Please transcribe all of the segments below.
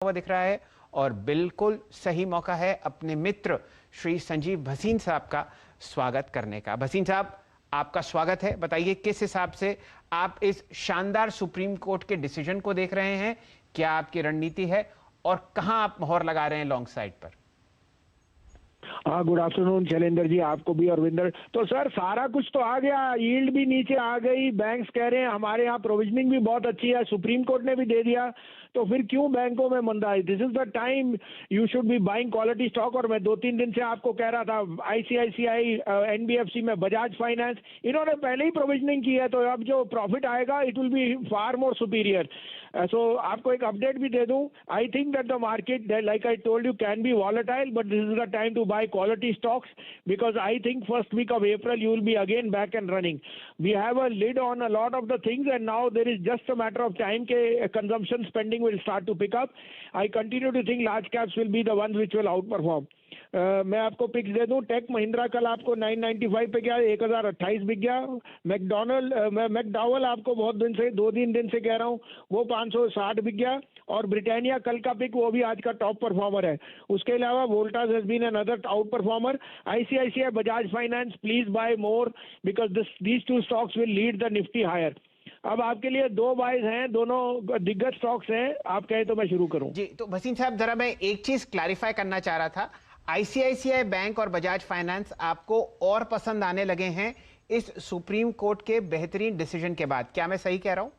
हुआ दिख रहा है और बिल्कुल सही मौका है अपने मित्र श्री संजीव भसीन साहब का स्वागत करने का। भसीन साहब, आपका स्वागत है। बताइए किस हिसाब से आप इस शानदार सुप्रीम कोर्ट के डिसीजन को देख रहे हैं, क्या आपकी रणनीति है और कहां आप मोहर लगा रहे हैं लॉन्ग साइड पर? हाँ, गुड आफ्टरनून शैलेंद्र जी, आपको भी और विंदर। तो सर सारा कुछ तो आ गया, यील्ड भी नीचे आ गई, बैंक्स कह रहे हैं हमारे यहाँ प्रोविजनिंग भी बहुत अच्छी है, सुप्रीम कोर्ट ने भी दे दिया, तो फिर क्यों बैंकों में मंदाई? This is the time you should be buying quality stock. और मैं 2-3 दिन से आपको कह रहा था आईसीआईसीआई, एनबीएफसी में, बजाज फाइनेंस, इन्होंने पहले ही प्रोविजनिंग की है, तो अब जो प्रॉफिट आएगा it will be far more superior. So आपको एक अपडेट भी दे दूं, I think that the market, like I told you, can be volatile, but this is the time to buy quality stocks, because I think first week of April you will be again back and running. We have a lid on a lot of the things, and now there is just a matter of time ke consumption spending will start to pick up. I continue to think large caps will be the ones which will outperform. मैं आपको pics दे दूं, take Mahindra कल आपको 995 पे गया, 1028 बिक गया। McDowell आपको बहुत दिन से, 2-3 दिन से कह रहा हूं, वो 560 बिक गया। और ब्रिटानिया कल का पिक, वो भी आज का टॉप परफॉर्मर है। उसके अलावा Voltas has been another outperformer. ICICI, Bajaj finance, please buy more because these two stocks will lead the Nifty higher. अब आपके लिए 2 बाइज हैं, दोनों दिग्गज स्टॉक्स हैं, आप कहें तो मैं शुरू करूं जी। तो भसीन साहब, जरा मैं एक चीज क्लैरिफाई करना चाह रहा था, आईसीआईसीआई बैंक और बजाज फाइनेंस आपको और पसंद आने लगे हैं इस सुप्रीम कोर्ट के बेहतरीन डिसीजन के बाद, क्या मैं सही कह रहा हूं?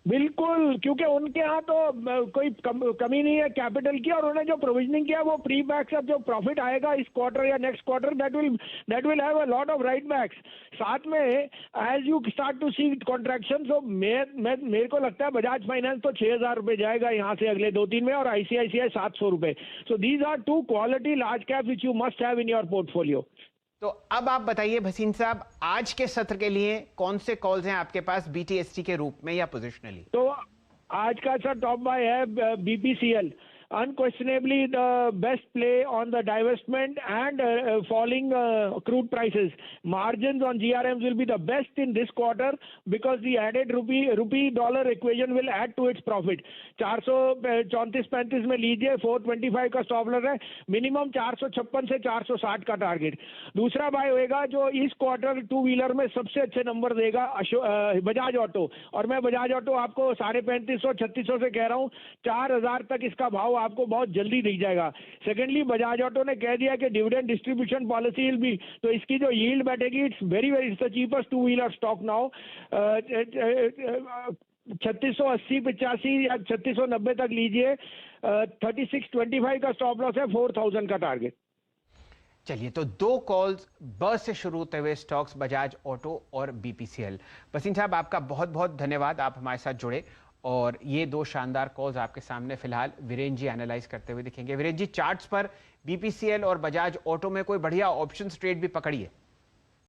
बिल्कुल, क्योंकि उनके यहाँ तो कोई कमी नहीं है कैपिटल की, और उन्हें जो प्रोविजनिंग किया वो प्री बैक्स, अब जो प्रॉफिट आएगा इस क्वार्टर या next quarter, that will have a lot of write backs. साथ में as you start to see contraction, तो मेरे को लगता है बजाज फाइनेंस तो 6,000 रुपए जाएगा यहाँ से अगले 2-3 में, और आईसीआईसीआई 700 रुपए। So these are 2 quality large cap which you must have in your portfolio. तो अब आप बताइए भसीन साहब, आज के सत्र के लिए कौन से कॉल्स हैं आपके पास बीटीएसटी के रूप में या पोजिशनली? तो आज का सर टॉप बाय है BPCL, unquestionably the best play on the divestment and falling crude prices. Margins on GRMs will be the best in this quarter because the added rupee dollar equation will add to its profit. 434-35 में लीजिए, 425 का stop loss है, minimum 456 से 460 का target. दूसरा bye होएगा जो इस क्वार्टर 2 व्हीलर में सबसे अच्छे नंबर देगा, बजाज ऑटो। और मैं बजाज ऑटो आपको 3500-3600 से कह रहा हूँ, 4000 तक इसका भाव आपको बहुत जल्दी दिख जाएगा। सेकेंडली, बजाज ऑटो ने कह दिया कि dividend distribution policy will be, तो इसकी जो यील्ड बैठेगी, it's very the cheapest 2 wheeler stock now. 3680-85 या 3690 तक लीजिए। 3625 का स्टॉप लॉस है, 4000 का टारगेट। चलिए, तो 2 कॉल्स ब से शुरू होते हुए स्टॉक्स, बजाज ऑटो और बीपीसीएल। भसीन साहब, आपका बहुत बहुत धन्यवाद, आप हमारे साथ जुड़े, और ये 2 शानदार कॉल्स आपके सामने फिलहाल वीरेंद्र जी एनालाइज करते हुए दिखेंगे। वीरेंद्र जी, चार्ट्स पर बीपीसीएल और बजाज ऑटो में कोई बढ़िया ऑप्शंस ट्रेड भी पकड़िए।